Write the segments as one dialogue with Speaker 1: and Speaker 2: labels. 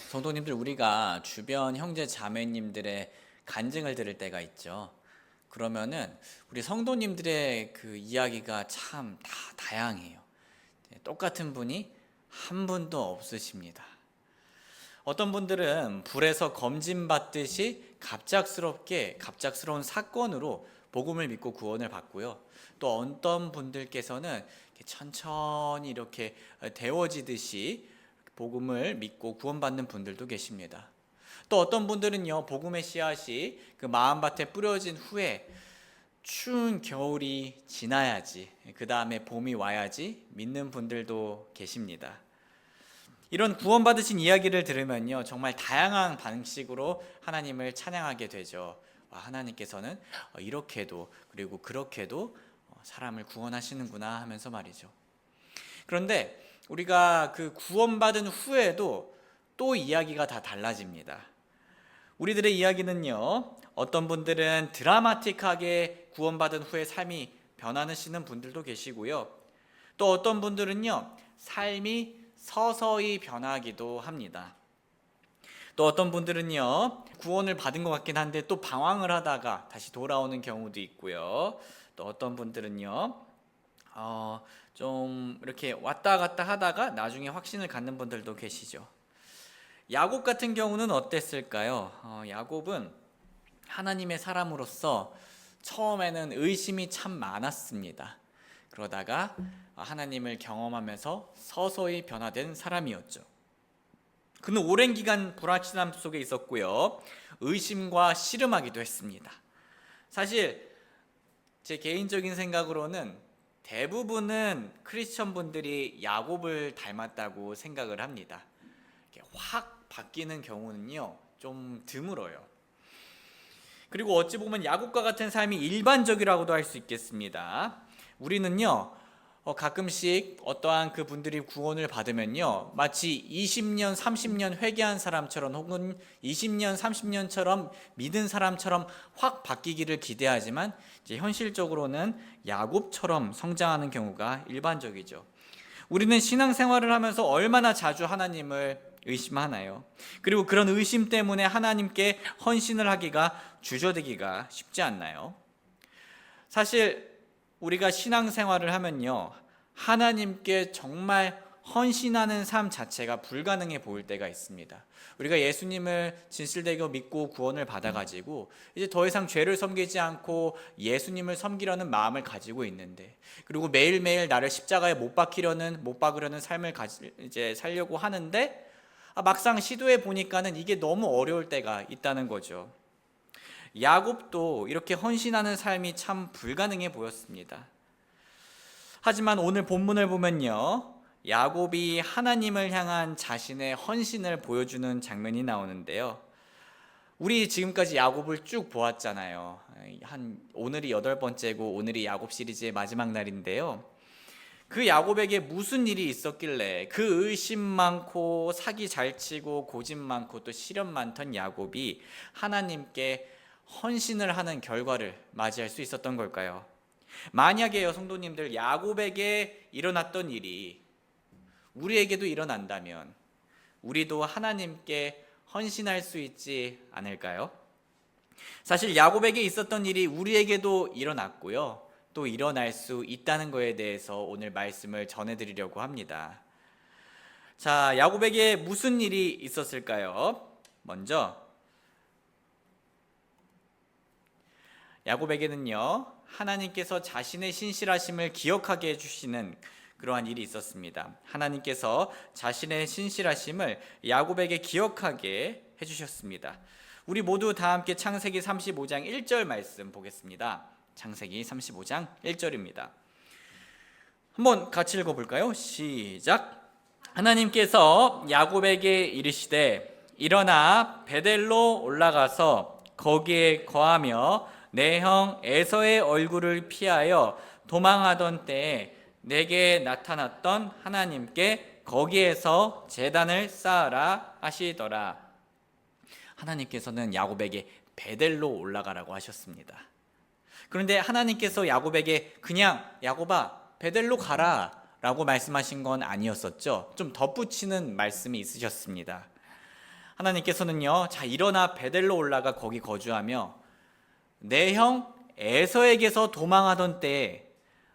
Speaker 1: 성도님들, 우리가 주변 형제 자매님들의 간증을 들을 때가 있죠. 그러면은 우리 성도님들의 그 이야기가 참 다 다양해요. 똑같은 분이 한 분도 없으십니다. 어떤 분들은 불에서 검진받듯이 갑작스러운 사건으로 복음을 믿고 구원을 받고요. 또 어떤 분들께서는 천천히 이렇게 데워지듯이 복음을 믿고 구원받는 분들도 계십니다. 또 어떤 분들은요, 복음의 씨앗이 그 마음밭에 뿌려진 후에 추운 겨울이 지나야지, 그 다음에 봄이 와야지 믿는 분들도 계십니다. 이런 구원받으신 이야기를 들으면요, 정말 다양한 방식으로 하나님을 찬양하게 되죠. 하나님께서는 이렇게도 그리고 그렇게도 사람을 구원하시는구나 하면서 말이죠. 그런데 우리가 그 구원받은 후에도 또 이야기가 다 달라집니다. 우리들의 이야기는요, 어떤 분들은 드라마틱하게 구원받은 후에 삶이 변하시는 분들도 계시고요. 또 어떤 분들은요, 삶이 서서히 변하기도 합니다. 또 어떤 분들은요, 구원을 받은 것 같긴 한데 또 방황을 하다가 다시 돌아오는 경우도 있고요. 또 어떤 분들은요, 좀 이렇게 왔다 갔다 하다가 나중에 확신을 갖는 분들도 계시죠. 야곱 같은 경우는 어땠을까요? 야곱은 하나님의 사람으로서 처음에는 의심이 참 많았습니다. 그러다가 하나님을 경험하면서 서서히 변화된 사람이었죠. 그는 오랜 기간 불확실함 속에 있었고요, 의심과 씨름하기도 했습니다. 사실 제 개인적인 생각으로는 대부분은 크리스천 분들이 야곱을 닮았다고 생각을 합니다. 이렇게 확 바뀌는 경우는요, 좀 드물어요. 그리고 어찌 보면 야곱과 같은 삶이 일반적이라고도 할 수 있겠습니다. 우리는요, 가끔씩 어떠한 그 분들이 구원을 받으면요, 마치 20년, 30년 회개한 사람처럼 혹은 20년, 30년처럼 믿은 사람처럼 확 바뀌기를 기대하지만 이제 현실적으로는 야곱처럼 성장하는 경우가 일반적이죠. 우리는 신앙생활을 하면서 얼마나 자주 하나님을 의심하나요? 그리고 그런 의심 때문에 하나님께 헌신을 하기가 주저되기가 쉽지 않나요? 사실 우리가 신앙생활을 하면요, 하나님께 정말 헌신하는 삶 자체가 불가능해 보일 때가 있습니다. 우리가 예수님을 진실되게 믿고 구원을 받아가지고 이제 더 이상 죄를 섬기지 않고 예수님을 섬기려는 마음을 가지고 있는데, 그리고 매일매일 나를 십자가에 못 박으려는 삶을 이제 살려고 하는데, 막상 시도해 보니까는 이게 너무 어려울 때가 있다는 거죠. 야곱도 이렇게 헌신하는 삶이 참 불가능해 보였습니다. 하지만 오늘 본문을 보면요, 야곱이 하나님을 향한 자신의 헌신을 보여주는 장면이 나오는데요. 우리 지금까지 야곱을 쭉 보았잖아요. 오늘이 8번째고 오늘이 야곱 시리즈의 마지막 날인데요. 그 야곱에게 무슨 일이 있었길래 그 의심 많고 사기 잘 치고 고집 많고 또 시련 많던 야곱이 하나님께 헌신을 하는 결과를 맞이할 수 있었던 걸까요? 만약에요, 성도님들, 야곱에게 일어났던 일이 우리에게도 일어난다면 우리도 하나님께 헌신할 수 있지 않을까요? 사실 야곱에게 있었던 일이 우리에게도 일어났고요, 또 일어날 수 있다는 것에 대해서 오늘 말씀을 전해드리려고 합니다. 자, 야곱에게 무슨 일이 있었을까요? 먼저 야곱에게는요, 하나님께서 자신의 신실하심을 기억하게 해주시는 그러한 일이 있었습니다. 하나님께서 자신의 신실하심을 야곱에게 기억하게 해주셨습니다. 우리 모두 다 함께 창세기 35장 1절 말씀 보겠습니다. 창세기 35장 1절입니다. 한번 같이 읽어볼까요? 시작. 하나님께서 야곱에게 이르시되 일어나 베델로 올라가서 거기에 거하며 내 형 에서의 얼굴을 피하여 도망하던 때에 내게 나타났던 하나님께 거기에서 제단을 쌓으라 하시더라. 하나님께서는 야곱에게 베델로 올라가라고 하셨습니다. 그런데 하나님께서 야곱에게 그냥 야곱아 베델로 가라 라고 말씀하신 건 아니었었죠. 좀 덧붙이는 말씀이 있으셨습니다. 하나님께서는요, 자 일어나 베델로 올라가 거기 거주하며 내 형 에서에게서 도망하던 때에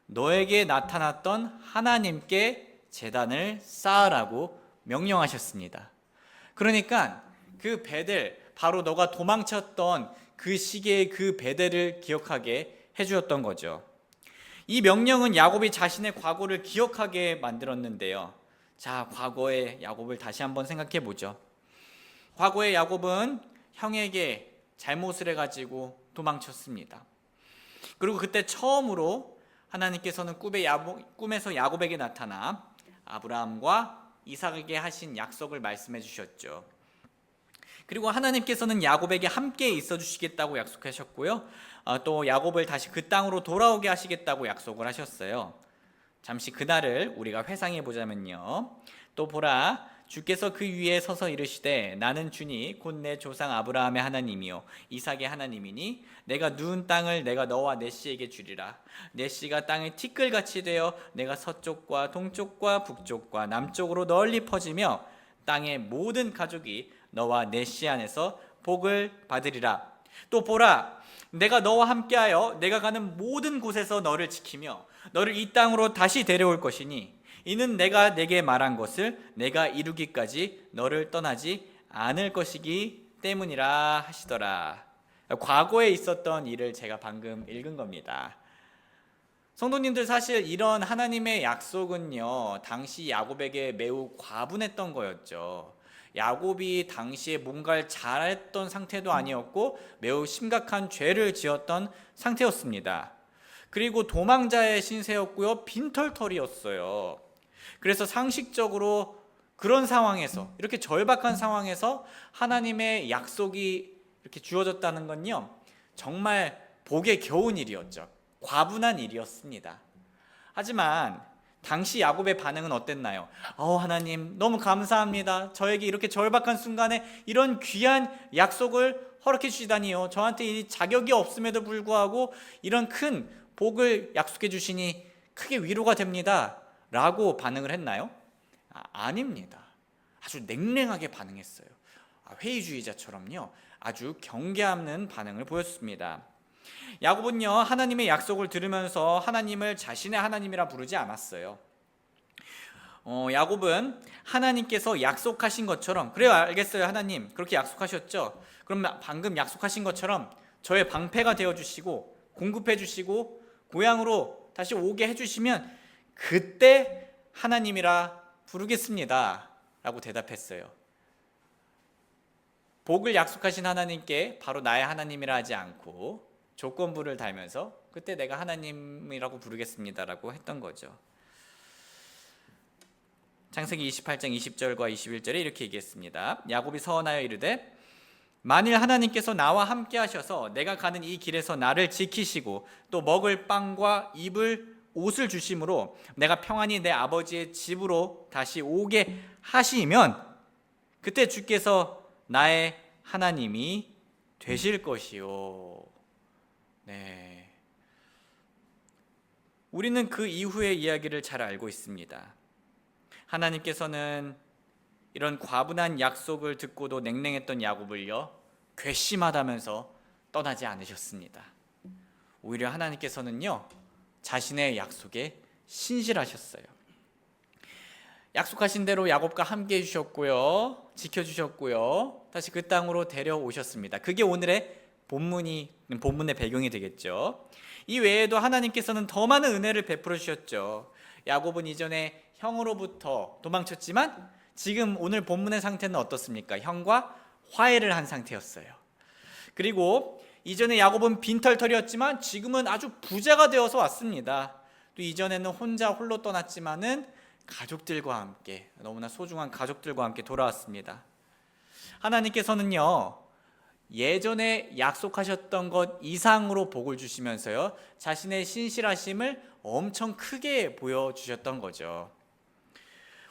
Speaker 1: 너에게 나타났던 하나님께 제단을 쌓으라고 명령하셨습니다. 그러니까 그 베델, 바로 너가 도망쳤던 그 시기의 그 베델을 기억하게 해주었던 거죠. 이 명령은 야곱이 자신의 과거를 기억하게 만들었는데요. 자, 과거의 야곱을 다시 한번 생각해 보죠. 과거의 야곱은 형에게 잘못을 해가지고 도망쳤습니다. 그리고 그때 처음으로 하나님께서는 꿈에서 야곱에게 나타나 아브라함과 이삭에게 하신 약속을 말씀해 주셨죠. 그리고 하나님께서는 야곱에게 함께 있어 주시겠다고 약속하셨고요. 또 야곱을 다시 그 땅으로 돌아오게 하시겠다고 약속을 하셨어요. 잠시 그날을 우리가 회상해 보자면요. 또 보라, 주께서 그 위에 서서 이르시되 나는 주니 곧 내 조상 아브라함의 하나님이요 이삭의 하나님이니 내가 누운 땅을 내가 너와 내 씨에게 주리라. 내 씨가 땅의 티끌같이 되어 내가 서쪽과 동쪽과 북쪽과 남쪽으로 널리 퍼지며 땅의 모든 가족이 너와 내 씨 안에서 복을 받으리라. 또 보라, 내가 너와 함께하여 내가 가는 모든 곳에서 너를 지키며 너를 이 땅으로 다시 데려올 것이니 이는 내가 내게 말한 것을 내가 이루기까지 너를 떠나지 않을 것이기 때문이라 하시더라. 과거에 있었던 일을 제가 방금 읽은 겁니다. 성도님들, 사실 이런 하나님의 약속은요, 당시 야곱에게 매우 과분했던 거였죠. 야곱이 당시에 뭔가를 잘했던 상태도 아니었고 매우 심각한 죄를 지었던 상태였습니다. 그리고 도망자의 신세였고요, 빈털터리였어요. 그래서 상식적으로 그런 상황에서, 이렇게 절박한 상황에서 하나님의 약속이 이렇게 주어졌다는 건요, 정말 복에 겨운 일이었죠. 과분한 일이었습니다. 하지만 당시 야곱의 반응은 어땠나요? 하나님 너무 감사합니다. 저에게 이렇게 절박한 순간에 이런 귀한 약속을 허락해 주시다니요. 저한테 이 자격이 없음에도 불구하고 이런 큰 복을 약속해 주시니 크게 위로가 됩니다. 라고 반응을 했나요? 아닙니다. 아주 냉랭하게 반응했어요. 회의주의자처럼요, 아주 경계하는 반응을 보였습니다. 야곱은요, 하나님의 약속을 들으면서 하나님을 자신의 하나님이라 부르지 않았어요. 야곱은 하나님께서 약속하신 것처럼, 그래요, 알겠어요, 하나님 그렇게 약속하셨죠? 그럼 방금 약속하신 것처럼 저의 방패가 되어주시고 공급해주시고 고향으로 다시 오게 해주시면 그때 하나님이라 부르겠습니다 라고 대답했어요. 복을 약속하신 하나님께 바로 나의 하나님이라 하지 않고 조건부를 달면서 그때 내가 하나님이라고 부르겠습니다라고 했던 거죠. 창세기 28장 20절과 21절에 이렇게 얘기했습니다. 야곱이 서원하여 이르되 만일 하나님께서 나와 함께 하셔서 내가 가는 이 길에서 나를 지키시고 또 먹을 빵과 입을 옷을 주심으로 내가 평안히 내 아버지의 집으로 다시 오게 하시면 그때 주께서 나의 하나님이 되실 것이요. 네. 우리는 그 이후의 이야기를 잘 알고 있습니다. 하나님께서는 이런 과분한 약속을 듣고도 냉랭했던 야곱을요, 괘씸하다면서 떠나지 않으셨습니다. 오히려 하나님께서는요, 자신의 약속에 신실하셨어요. 약속하신 대로 야곱과 함께 해주셨고요, 지켜주셨고요, 다시 그 땅으로 데려오셨습니다. 그게 오늘의 본문의 배경이 되겠죠. 이 외에도 하나님께서는 더 많은 은혜를 베풀어 주셨죠. 야곱은 이전에 형으로부터 도망쳤지만 지금 오늘 본문의 상태는 어떻습니까? 형과 화해를 한 상태였어요. 그리고 이전에 야곱은 빈털터리였지만 지금은 아주 부자가 되어서 왔습니다. 또 이전에는 홀로 떠났지만은 가족들과 함께, 너무나 소중한 가족들과 함께 돌아왔습니다. 하나님께서는요, 예전에 약속하셨던 것 이상으로 복을 주시면서요, 자신의 신실하심을 엄청 크게 보여주셨던 거죠.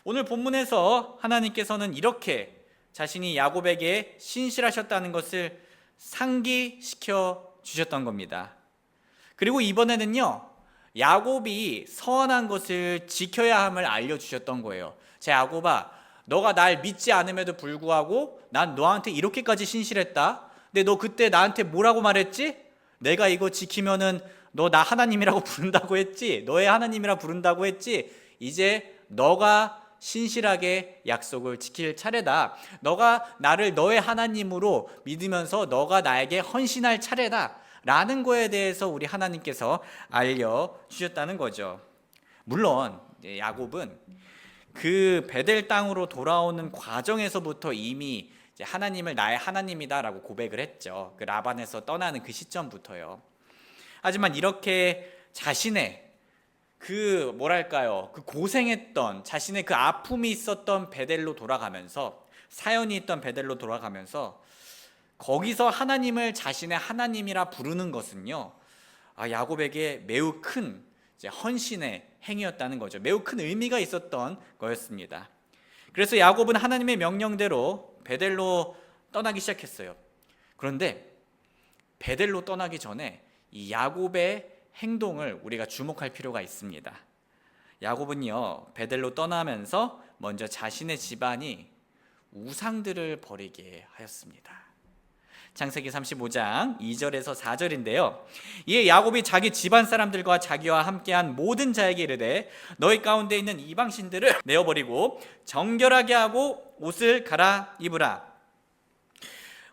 Speaker 1: 오늘 본문에서 하나님께서는 이렇게 자신이 야곱에게 신실하셨다는 것을 상기시켜 주셨던 겁니다. 그리고 이번에는요, 야곱이 서원한 것을 지켜야 함을 알려주셨던 거예요. 자, 야곱아, 너가 날 믿지 않음에도 불구하고 난 너한테 이렇게까지 신실했다. 근데 너 그때 나한테 뭐라고 말했지? 내가 이거 지키면은 너 나 하나님이라고 부른다고 했지? 너의 하나님이라 부른다고 했지? 이제 너가 신실하게 약속을 지킬 차례다. 너가 나를 너의 하나님으로 믿으면서 너가 나에게 헌신할 차례다. 라는 거에 대해서 우리 하나님께서 알려주셨다는 거죠. 물론 야곱은 그 베델 땅으로 돌아오는 과정에서부터 이미 하나님을 나의 하나님이다라고 고백을 했죠. 그 라반에서 떠나는 그 시점부터요. 하지만 이렇게 자신의 그 고생했던 자신의 그 아픔이 있었던 베델로 돌아가면서, 사연이 있던 베델로 돌아가면서 거기서 하나님을 자신의 하나님이라 부르는 것은요, 야곱에게 매우 큰 헌신의 행위였다는 거죠. 매우 큰 의미가 있었던 거였습니다. 그래서 야곱은 하나님의 명령대로 베델로 떠나기 시작했어요. 그런데 베델로 떠나기 전에 이 야곱의 행동을 우리가 주목할 필요가 있습니다. 야곱은요, 베델로 떠나면서 먼저 자신의 집안이 우상들을 버리게 하였습니다. 창세기 35장 2절에서 4절인데요. 이에 야곱이 자기 집안 사람들과 자기와 함께한 모든 자에게 이르되 너희 가운데 있는 이방신들을 내어버리고 정결하게 하고 옷을 갈아입으라.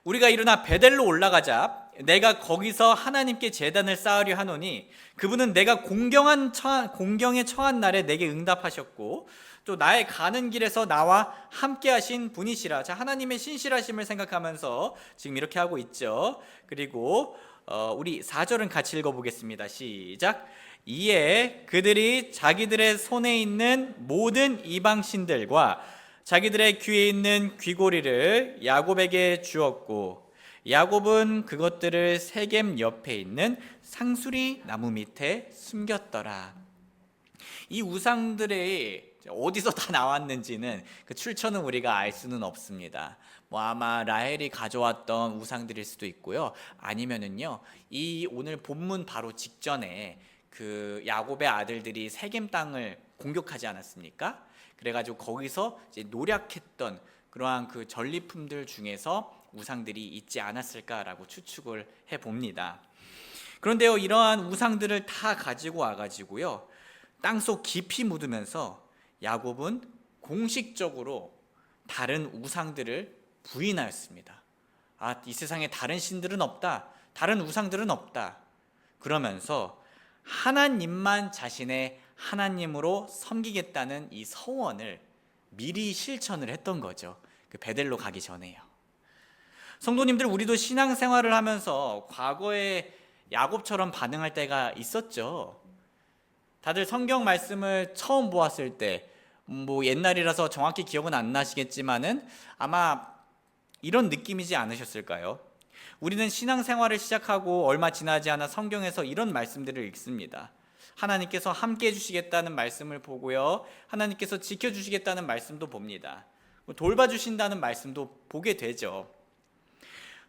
Speaker 1: 우리가 일어나 베델로 올라가자 내가 거기서 하나님께 제단을 쌓으려 하노니 그분은 내가 공경에 처한 날에 내게 응답하셨고 또 나의 가는 길에서 나와 함께 하신 분이시라. 자, 하나님의 신실하심을 생각하면서 지금 이렇게 하고 있죠. 그리고 우리 4절은 같이 읽어보겠습니다. 시작. 이에 그들이 자기들의 손에 있는 모든 이방신들과 자기들의 귀에 있는 귀고리를 야곱에게 주었고 야곱은 그것들을 세겜 옆에 있는 상수리 나무 밑에 숨겼더라. 이 우상들의 어디서 다 나왔는지는 그 출처는 우리가 알 수는 없습니다. 아마 라헬이 가져왔던 우상들일 수도 있고요. 아니면은요, 이 오늘 본문 바로 직전에 그 야곱의 아들들이 세겜 땅을 공격하지 않았습니까? 그래가지고 거기서 이제 노략했던 그러한 그 전리품들 중에서 우상들이 있지 않았을까라고 추측을 해봅니다. 그런데요, 이러한 우상들을 다 가지고 와가지고요, 땅속 깊이 묻으면서 야곱은 공식적으로 다른 우상들을 부인하였습니다. 이 세상에 다른 신들은 없다, 다른 우상들은 없다. 그러면서 하나님만 자신의 하나님으로 섬기겠다는 이 서원을 미리 실천을 했던 거죠. 그 베델로 가기 전에요. 성도님들, 우리도 신앙생활을 하면서 과거에 야곱처럼 반응할 때가 있었죠. 다들 성경 말씀을 처음 보았을 때 옛날이라서 정확히 기억은 안 나시겠지만은 아마 이런 느낌이지 않으셨을까요? 우리는 신앙생활을 시작하고 얼마 지나지 않아 성경에서 이런 말씀들을 읽습니다. 하나님께서 함께 해주시겠다는 말씀을 보고요, 하나님께서 지켜주시겠다는 말씀도 봅니다. 돌봐주신다는 말씀도 보게 되죠.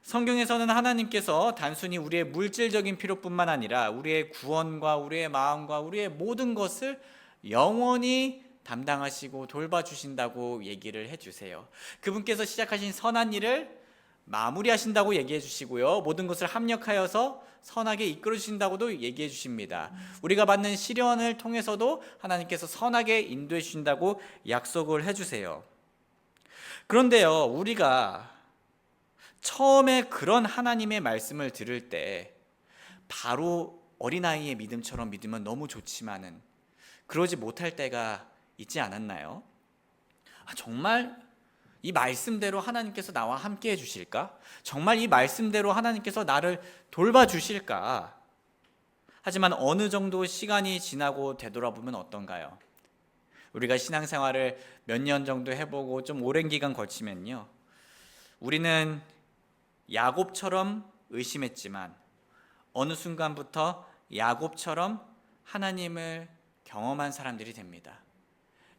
Speaker 1: 성경에서는 하나님께서 단순히 우리의 물질적인 필요뿐만 아니라 우리의 구원과 우리의 마음과 우리의 모든 것을 영원히 담당하시고 돌봐주신다고 얘기를 해주세요. 그분께서 시작하신 선한 일을 마무리하신다고 얘기해 주시고요, 모든 것을 합력하여서 선하게 이끌어 주신다고도 얘기해 주십니다. 우리가 받는 시련을 통해서도 하나님께서 선하게 인도해 주신다고 약속을 해주세요. 그런데요, 우리가 처음에 그런 하나님의 말씀을 들을 때 바로 어린아이의 믿음처럼 믿으면 너무 좋지만은 그러지 못할 때가 있지 않았나요? 정말 이 말씀대로 하나님께서 나와 함께 해주실까? 정말 이 말씀대로 하나님께서 나를 돌봐주실까? 하지만 어느 정도 시간이 지나고 되돌아보면 어떤가요? 우리가 신앙생활을 몇 년 정도 해보고 좀 오랜 기간 거치면요, 우리는 야곱처럼 의심했지만 어느 순간부터 야곱처럼 하나님을 경험한 사람들이 됩니다.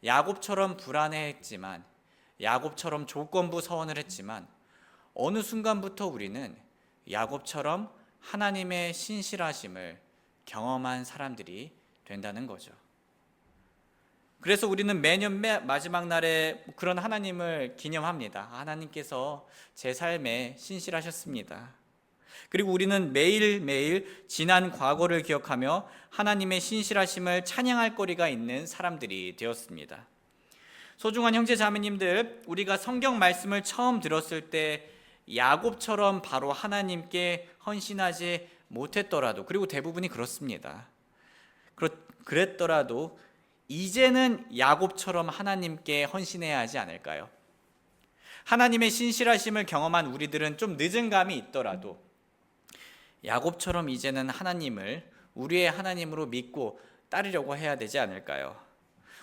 Speaker 1: 야곱처럼 불안해했지만, 야곱처럼 조건부 서원을 했지만 어느 순간부터 우리는 야곱처럼 하나님의 신실하심을 경험한 사람들이 된다는 거죠. 그래서 우리는 매년 마지막 날에 그런 하나님을 기념합니다. 하나님께서 제 삶에 신실하셨습니다. 그리고 우리는 매일매일 지난 과거를 기억하며 하나님의 신실하심을 찬양할 거리가 있는 사람들이 되었습니다. 소중한 형제 자매님들, 우리가 성경 말씀을 처음 들었을 때 야곱처럼 바로 하나님께 헌신하지 못했더라도, 그리고 대부분이 그렇습니다. 그랬더라도 이제는 야곱처럼 하나님께 헌신해야 하지 않을까요? 하나님의 신실하심을 경험한 우리들은 좀 늦은 감이 있더라도 야곱처럼 이제는 하나님을 우리의 하나님으로 믿고 따르려고 해야 되지 않을까요?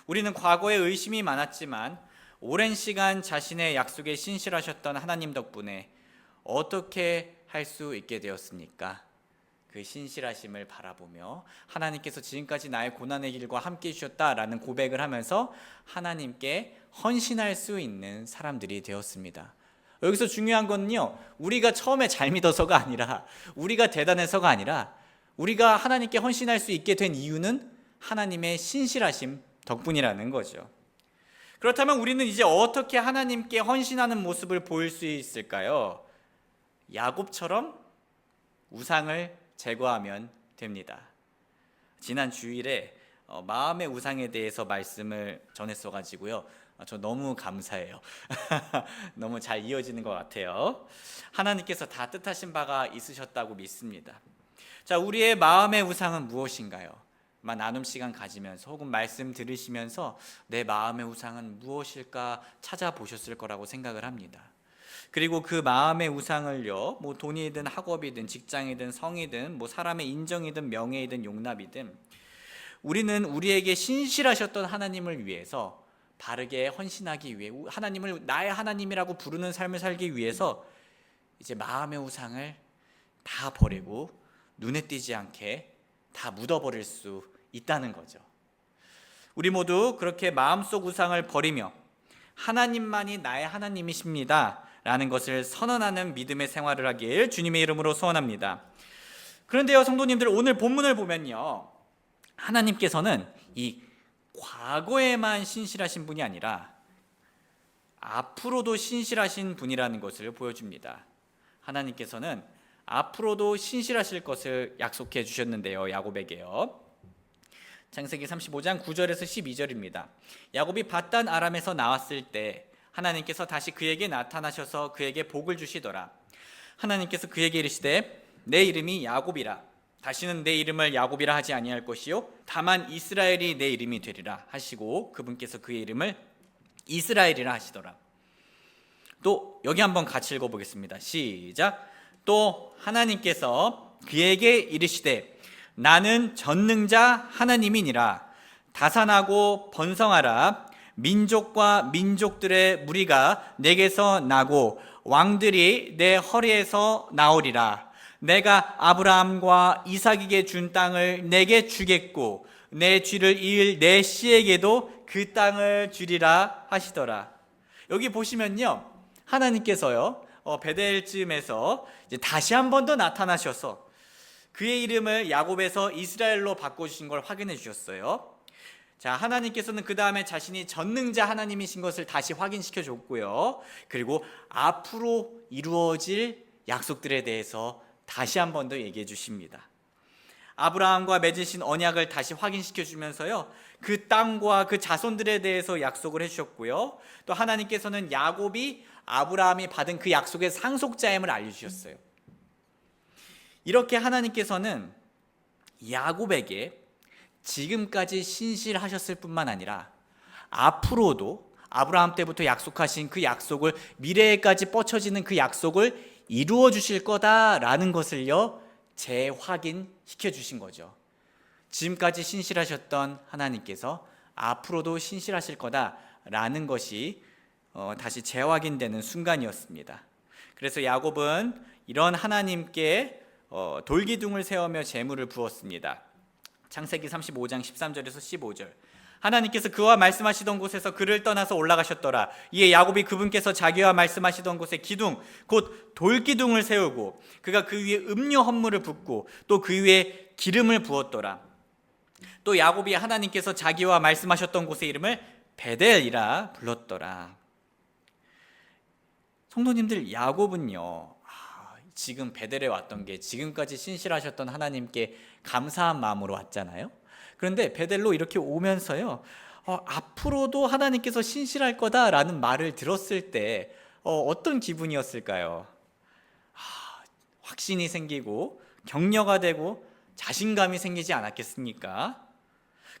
Speaker 1: 우리는 과거에 의심이 많았지만 오랜 시간 자신의 약속에 신실하셨던 하나님 덕분에 어떻게 할 수 있게 되었습니까? 그 신실하심을 바라보며 하나님께서 지금까지 나의 고난의 길과 함께 해주셨다라는 고백을 하면서 하나님께 헌신할 수 있는 사람들이 되었습니다. 여기서 중요한 건요, 우리가 처음에 잘 믿어서가 아니라, 우리가 대단해서가 아니라, 우리가 하나님께 헌신할 수 있게 된 이유는 하나님의 신실하심 덕분이라는 거죠. 그렇다면 우리는 이제 어떻게 하나님께 헌신하는 모습을 보일 수 있을까요? 야곱처럼 우상을 제거하면 됩니다. 지난 주일에 마음의 우상에 대해서 말씀을 전했어가지고요, 저 너무 감사해요. 너무 잘 이어지는 것 같아요. 하나님께서 다 뜻하신 바가 있으셨다고 믿습니다. 자, 우리의 마음의 우상은 무엇인가요? 나눔 시간 가지면서 혹은 말씀 들으시면서 내 마음의 우상은 무엇일까 찾아보셨을 거라고 생각을 합니다. 그리고 그 마음의 우상을요, 돈이든 학업이든 직장이든 성이든 사람의 인정이든 명예이든 용납이든, 우리는 우리에게 신실하셨던 하나님을 위해서 바르게 헌신하기 위해, 하나님을 나의 하나님이라고 부르는 삶을 살기 위해서 이제 마음의 우상을 다 버리고 눈에 띄지 않게 다 묻어버릴 수 있다는 거죠. 우리 모두 그렇게 마음속 우상을 버리며 하나님만이 나의 하나님이십니다 라는 것을 선언하는 믿음의 생활을 하길 주님의 이름으로 소원합니다. 그런데요, 성도님들, 오늘 본문을 보면요, 하나님께서는 이 과거에만 신실하신 분이 아니라 앞으로도 신실하신 분이라는 것을 보여줍니다. 하나님께서는 앞으로도 신실하실 것을 약속해 주셨는데요, 야곱에게요. 창세기 35장 9절에서 12절입니다. 야곱이 밧단 아람에서 나왔을 때 하나님께서 다시 그에게 나타나셔서 그에게 복을 주시더라. 하나님께서 그에게 이르시되 내 이름이 야곱이라. 다시는 내 이름을 야곱이라 하지 아니할 것이요 다만 이스라엘이 내 이름이 되리라 하시고 그분께서 그의 이름을 이스라엘이라 하시더라. 또 여기 한번 같이 읽어보겠습니다. 시작. 또 하나님께서 그에게 이르시되 나는 전능자 하나님이니라. 다산하고 번성하라. 민족과 민족들의 무리가 내게서 나고 왕들이 내 허리에서 나오리라. 내가 아브라함과 이삭에게 준 땅을 내게 주겠고 내 쥐를 이을 내 씨에게도 그 땅을 주리라 하시더라. 여기 보시면요, 하나님께서요, 베델쯤에서 이제 다시 한 번 더 나타나셔서 그의 이름을 야곱에서 이스라엘로 바꿔주신 걸 확인해 주셨어요. 자, 하나님께서는 그 다음에 자신이 전능자 하나님이신 것을 다시 확인시켜 줬고요, 그리고 앞으로 이루어질 약속들에 대해서 다시 한 번 더 얘기해 주십니다. 아브라함과 맺으신 언약을 다시 확인시켜 주면서요, 그 땅과 그 자손들에 대해서 약속을 해주셨고요, 또 하나님께서는 야곱이 아브라함이 받은 그 약속의 상속자임을 알려주셨어요. 이렇게 하나님께서는 야곱에게 지금까지 신실하셨을 뿐만 아니라 앞으로도 아브라함 때부터 약속하신 그 약속을, 미래에까지 뻗쳐지는 그 약속을 이루어 주실 거다라는 것을요, 재확인시켜 주신 거죠. 지금까지 신실하셨던 하나님께서 앞으로도 신실하실 거다라는 것이 다시 재확인되는 순간이었습니다. 그래서 야곱은 이런 하나님께 돌기둥을 세우며 제물을 부었습니다. 창세기 35장 13절에서 15절. 하나님께서 그와 말씀하시던 곳에서 그를 떠나서 올라가셨더라. 이에 야곱이 그분께서 자기와 말씀하시던 곳에 기둥 곧 돌기둥을 세우고 그가 그 위에 음료 헌물을 붓고 또 그 위에 기름을 부었더라. 또 야곱이 하나님께서 자기와 말씀하셨던 곳의 이름을 베델이라 불렀더라. 성도님들, 야곱은요, 지금 베델에 왔던 게 지금까지 신실하셨던 하나님께 감사한 마음으로 왔잖아요. 그런데 베델로 이렇게 오면서요, 앞으로도 하나님께서 신실할 거다라는 말을 들었을 때 어떤 기분이었을까요? 확신이 생기고 격려가 되고 자신감이 생기지 않았겠습니까?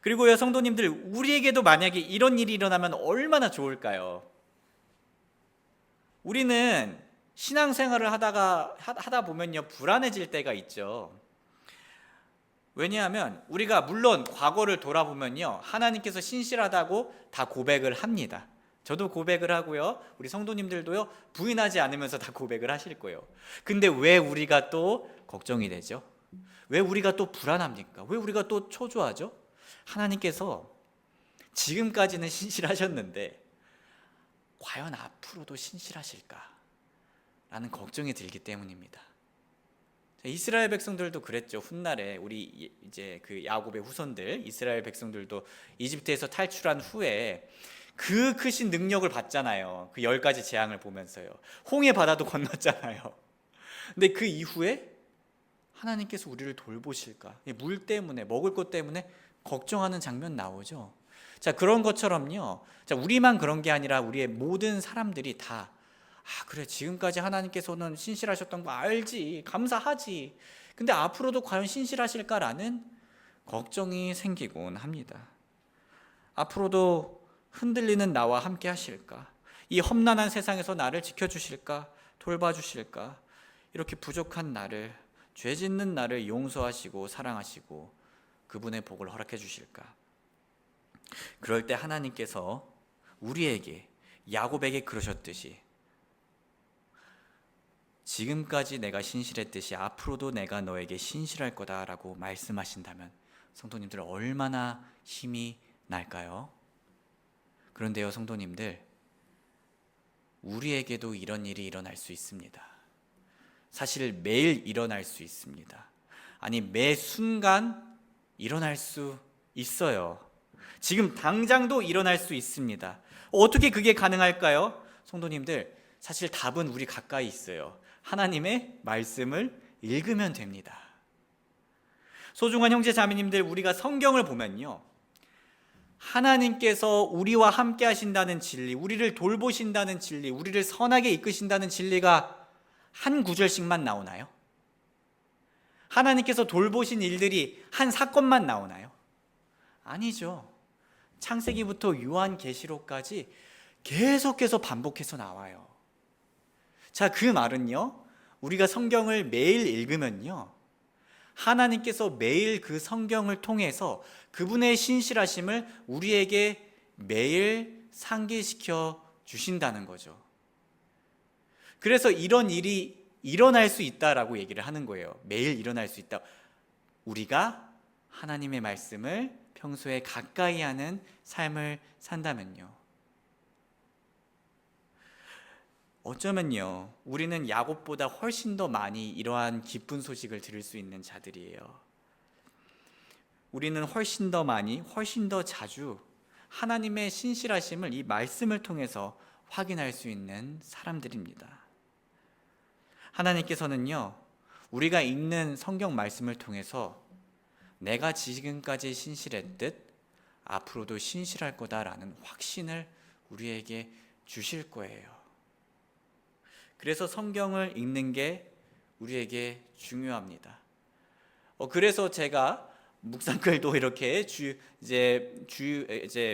Speaker 1: 그리고요, 성도님들, 우리에게도 만약에 이런 일이 일어나면 얼마나 좋을까요? 우리는 신앙생활을 하다 보면요, 불안해질 때가 있죠. 왜냐하면 우리가 물론 과거를 돌아보면요, 하나님께서 신실하다고 다 고백을 합니다. 저도 고백을 하고요, 우리 성도님들도요, 부인하지 않으면서 다 고백을 하실 거예요. 근데 왜 우리가 또 걱정이 되죠? 왜 우리가 또 불안합니까? 왜 우리가 또 초조하죠? 하나님께서 지금까지는 신실하셨는데 과연 앞으로도 신실하실까? 라는 걱정이 들기 때문입니다. 이스라엘 백성들도 그랬죠. 훗날에 우리 이제 그 야곱의 후손들, 이스라엘 백성들도 이집트에서 탈출한 후에 그 크신 능력을 봤잖아요. 그 10가지 재앙을 보면서요. 홍해 바다도 건넜잖아요. 근데 그 이후에 하나님께서 우리를 돌보실까? 물 때문에, 먹을 것 때문에 걱정하는 장면 나오죠. 자, 그런 것처럼요. 자, 우리만 그런 게 아니라 우리의 모든 사람들이 다 그래, 지금까지 하나님께서는 신실하셨던 거 알지, 감사하지. 근데 앞으로도 과연 신실하실까라는 걱정이 생기곤 합니다. 앞으로도 흔들리는 나와 함께 하실까? 이 험난한 세상에서 나를 지켜주실까? 돌봐주실까? 이렇게 부족한 나를, 죄 짓는 나를 용서하시고 사랑하시고 그분의 복을 허락해 주실까? 그럴 때 하나님께서 우리에게, 야곱에게 그러셨듯이 지금까지 내가 신실했듯이 앞으로도 내가 너에게 신실할 거다라고 말씀하신다면 성도님들 얼마나 힘이 날까요? 그런데요, 성도님들, 우리에게도 이런 일이 일어날 수 있습니다. 사실 매일 일어날 수 있습니다. 아니, 매 순간 일어날 수 있어요. 지금 당장도 일어날 수 있습니다. 어떻게 그게 가능할까요? 성도님들, 사실 답은 우리 가까이 있어요. 하나님의 말씀을 읽으면 됩니다. 소중한 형제 자매님들, 우리가 성경을 보면요, 하나님께서 우리와 함께 하신다는 진리, 우리를 돌보신다는 진리, 우리를 선하게 이끄신다는 진리가 한 구절씩만 나오나요? 하나님께서 돌보신 일들이 한 사건만 나오나요? 아니죠. 창세기부터 요한계시록까지 계속해서 반복해서 나와요. 자, 그 말은요, 우리가 성경을 매일 읽으면요, 하나님께서 매일 그 성경을 통해서 그분의 신실하심을 우리에게 매일 상기시켜 주신다는 거죠. 그래서 이런 일이 일어날 수 있다라고 얘기를 하는 거예요. 매일 일어날 수 있다. 우리가 하나님의 말씀을 평소에 가까이 하는 삶을 산다면요. 어쩌면요, 우리는 야곱보다 훨씬 더 많이 이러한 기쁜 소식을 들을 수 있는 자들이에요. 우리는 훨씬 더 많이, 훨씬 더 자주 하나님의 신실하심을 이 말씀을 통해서 확인할 수 있는 사람들입니다. 하나님께서는요, 우리가 읽는 성경 말씀을 통해서 내가 지금까지 신실했듯 앞으로도 신실할 거다라는 확신을 우리에게 주실 거예요. 그래서 성경을 읽는 게 우리에게 중요합니다. 그래서 제가 묵상글도 이렇게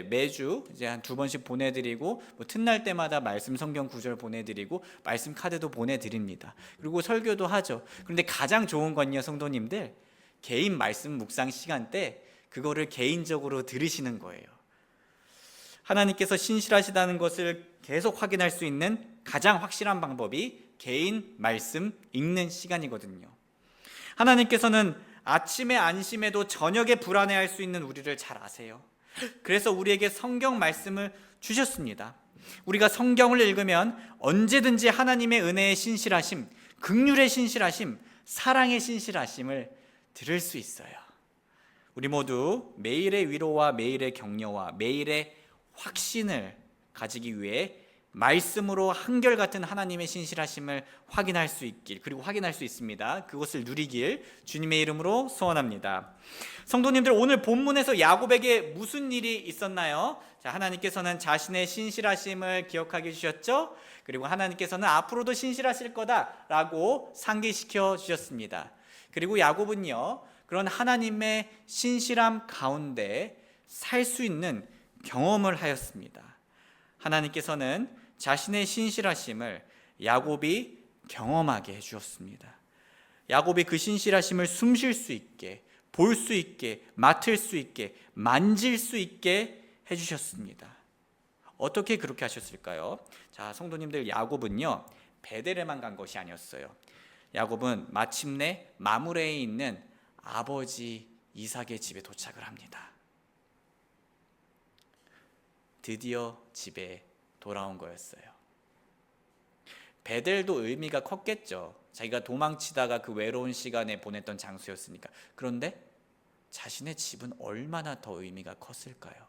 Speaker 1: 매주 한 2번씩 보내드리고, 틈날 때마다 말씀 성경 구절 보내드리고, 말씀 카드도 보내드립니다. 그리고 설교도 하죠. 그런데 가장 좋은 건요, 성도님들, 개인 말씀 묵상 시간 때 그거를 개인적으로 들으시는 거예요. 하나님께서 신실하시다는 것을 계속 확인할 수 있는 가장 확실한 방법이 개인 말씀 읽는 시간이거든요. 하나님께서는 아침에 안심해도 저녁에 불안해할 수 있는 우리를 잘 아세요. 그래서 우리에게 성경 말씀을 주셨습니다. 우리가 성경을 읽으면 언제든지 하나님의 은혜의 신실하심, 긍휼의 신실하심, 사랑의 신실하심을 들을 수 있어요. 우리 모두 매일의 위로와 매일의 격려와 매일의 확신을 가지기 위해 말씀으로 한결같은 하나님의 신실하심을 확인할 수 있길, 그리고 확인할 수 있습니다. 그것을 누리길 주님의 이름으로 소원합니다. 성도님들, 오늘 본문에서 야곱에게 무슨 일이 있었나요? 자, 하나님께서는 자신의 신실하심을 기억하게 해주셨죠. 그리고 하나님께서는 앞으로도 신실하실 거다라고 상기시켜 주셨습니다. 그리고 야곱은요, 그런 하나님의 신실함 가운데 살 수 있는 경험을 하였습니다. 하나님께서는 자신의 신실하심을 야곱이 경험하게 해주었습니다. 야곱이 그 신실하심을 숨쉴 수 있게, 볼 수 있게, 맡을 수 있게, 만질 수 있게 해주셨습니다. 어떻게 그렇게 하셨을까요? 자, 성도님들, 야곱은요 베델에만 간 것이 아니었어요. 야곱은 마침내 마므레에 있는 아버지 이삭의 집에 도착을 합니다. 드디어 집에 돌아온 거였어요. 베델도 의미가 컸겠죠. 자기가 도망치다가 그 외로운 시간에 보냈던 장소였으니까. 그런데 자신의 집은 얼마나 더 의미가 컸을까요?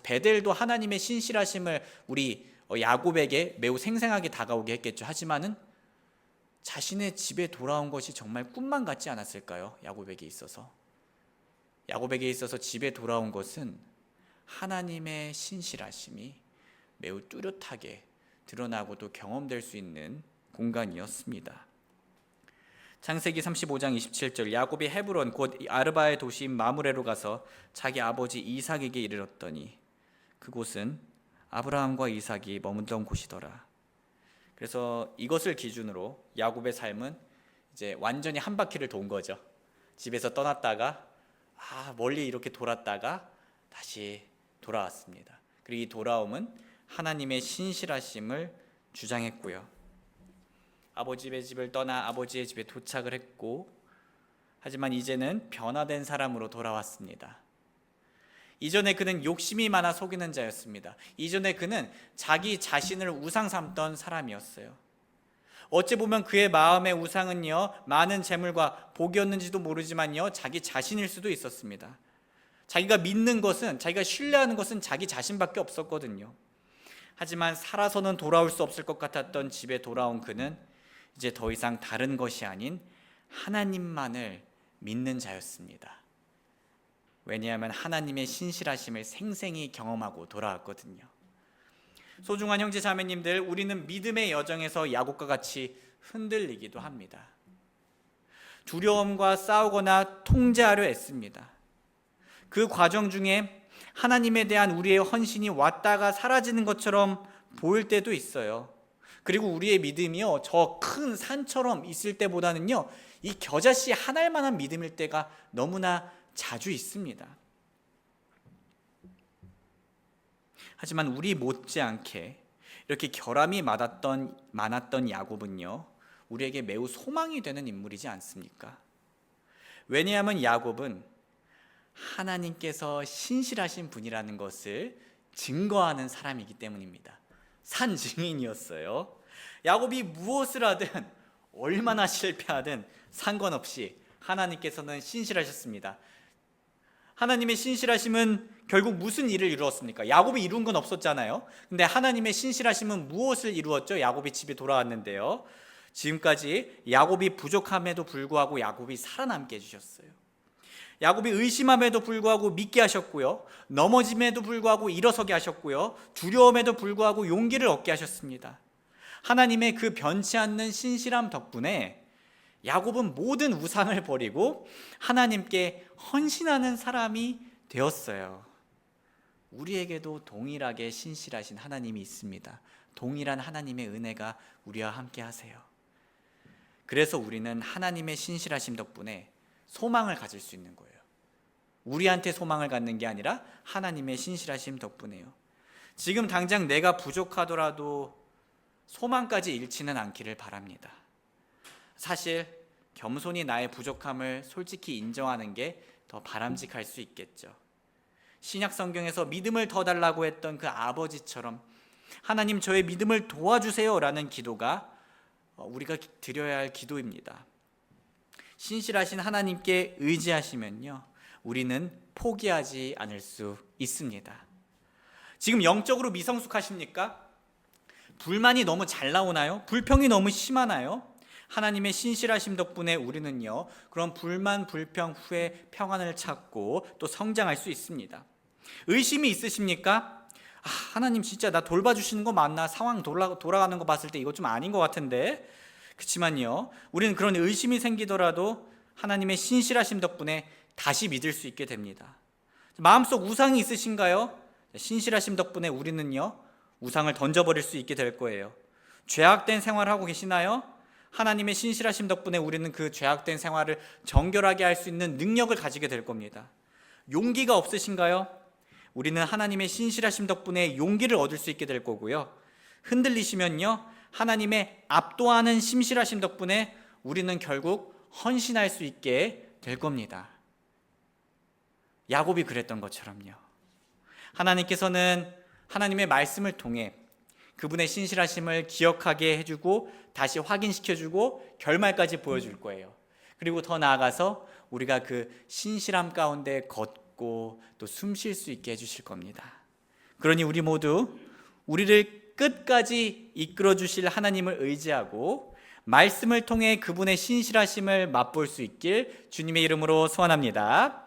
Speaker 1: 베델도 하나님의 신실하심을 우리 야곱에게 매우 생생하게 다가오게 했겠죠. 하지만은 자신의 집에 돌아온 것이 정말 꿈만 같지 않았을까요? 야곱에게 있어서 집에 돌아온 것은 하나님의 신실하심이 매우 뚜렷하게 드러나고 또 경험될 수 있는 공간이었습니다. 창세기 35장 27절, 야곱이 헤브론 곧 아르바의 도시인 마므레로 가서 자기 아버지 이삭에게 이르렀더니 그곳은 아브라함과 이삭이 머무던 곳이더라. 그래서 이것을 기준으로 야곱의 삶은 이제 완전히 한 바퀴를 돈 거죠. 집에서 떠났다가 멀리 이렇게 돌았다가 다시 돌아왔습니다. 그리고 이 돌아옴은 하나님의 신실하심을 주장했고요. 아버지의 집을 떠나 아버지의 집에 도착을 했고, 하지만 이제는 변화된 사람으로 돌아왔습니다. 이전에 그는 욕심이 많아 속이는 자였습니다. 이전에 그는 자기 자신을 우상 삼던 사람이었어요. 어찌 보면 그의 마음의 우상은요, 많은 재물과 복이었는지도 모르지만요, 자기 자신일 수도 있었습니다. 자기가 믿는 것은, 자기가 신뢰하는 것은 자기 자신밖에 없었거든요. 하지만 살아서는 돌아올 수 없을 것 같았던 집에 돌아온 그는 이제 더 이상 다른 것이 아닌 하나님만을 믿는 자였습니다. 왜냐하면 하나님의 신실하심을 생생히 경험하고 돌아왔거든요. 소중한 형제 자매님들, 우리는 믿음의 여정에서 야곱과 같이 흔들리기도 합니다. 두려움과 싸우거나 통제하려 애씁니다. 그 과정 중에 하나님에 대한 우리의 헌신이 왔다가 사라지는 것처럼 보일 때도 있어요. 그리고 우리의 믿음이요, 저 큰 산처럼 있을 때보다는요, 이 겨자씨 한 알만한 믿음일 때가 너무나 자주 있습니다. 하지만 우리 못지않게 이렇게 결함이 많았던 야곱은요, 우리에게 매우 소망이 되는 인물이지 않습니까? 왜냐하면 야곱은 하나님께서 신실하신 분이라는 것을 증거하는 사람이기 때문입니다. 산 증인이었어요. 야곱이 무엇을 하든 얼마나 실패하든 상관없이 하나님께서는 신실하셨습니다. 하나님의 신실하심은 결국 무슨 일을 이루었습니까? 야곱이 이룬 건 없었잖아요. 근데 하나님의 신실하심은 무엇을 이루었죠? 야곱이 집에 돌아왔는데요, 지금까지 야곱이 부족함에도 불구하고 야곱이 살아남게 해주셨어요. 야곱이 의심함에도 불구하고 믿게 하셨고요, 넘어짐에도 불구하고 일어서게 하셨고요, 두려움에도 불구하고 용기를 얻게 하셨습니다. 하나님의 그 변치 않는 신실함 덕분에 야곱은 모든 우상을 버리고 하나님께 헌신하는 사람이 되었어요. 우리에게도 동일하게 신실하신 하나님이 있습니다. 동일한 하나님의 은혜가 우리와 함께 하세요. 그래서 우리는 하나님의 신실하심 덕분에 소망을 가질 수 있는 거예요. 우리한테 소망을 갖는 게 아니라 하나님의 신실하심 덕분에요. 지금 당장 내가 부족하더라도 소망까지 잃지는 않기를 바랍니다. 사실 겸손히 나의 부족함을 솔직히 인정하는 게 더 바람직할 수 있겠죠. 신약 성경에서 믿음을 더 달라고 했던 그 아버지처럼 하나님, 저의 믿음을 도와주세요 라는 기도가 우리가 드려야 할 기도입니다. 신실하신 하나님께 의지하시면요, 우리는 포기하지 않을 수 있습니다. 지금 영적으로 미성숙하십니까? 불만이 너무 잘 나오나요? 불평이 너무 심하나요? 하나님의 신실하심 덕분에 우리는요, 그런 불만 불평 후에 평안을 찾고 또 성장할 수 있습니다. 의심이 있으십니까? 하나님 진짜 나 돌봐주시는 거 맞나? 상황 돌아가는 거 봤을 때 이거 좀 아닌 것 같은데. 그렇지만요, 우리는 그런 의심이 생기더라도 하나님의 신실하심 덕분에 다시 믿을 수 있게 됩니다. 마음속 우상이 있으신가요? 신실하심 덕분에 우리는요, 우상을 던져버릴 수 있게 될 거예요. 죄악된 생활을 하고 계시나요? 하나님의 신실하심 덕분에 우리는 그 죄악된 생활을 정결하게 할 수 있는 능력을 가지게 될 겁니다. 용기가 없으신가요? 우리는 하나님의 신실하심 덕분에 용기를 얻을 수 있게 될 거고요. 흔들리시면요, 하나님의 압도하는 신실하심 덕분에 우리는 결국 헌신할 수 있게 될 겁니다. 야곱이 그랬던 것처럼요. 하나님께서는 하나님의 말씀을 통해 그분의 신실하심을 기억하게 해주고 다시 확인시켜주고 결말까지 보여줄 거예요. 그리고 더 나아가서 우리가 그 신실함 가운데 걷고 또 숨 쉴 수 있게 해주실 겁니다. 그러니 우리 모두 우리를 끝까지 이끌어 주실 하나님을 의지하고 말씀을 통해 그분의 신실하심을 맛볼 수 있길 주님의 이름으로 소원합니다.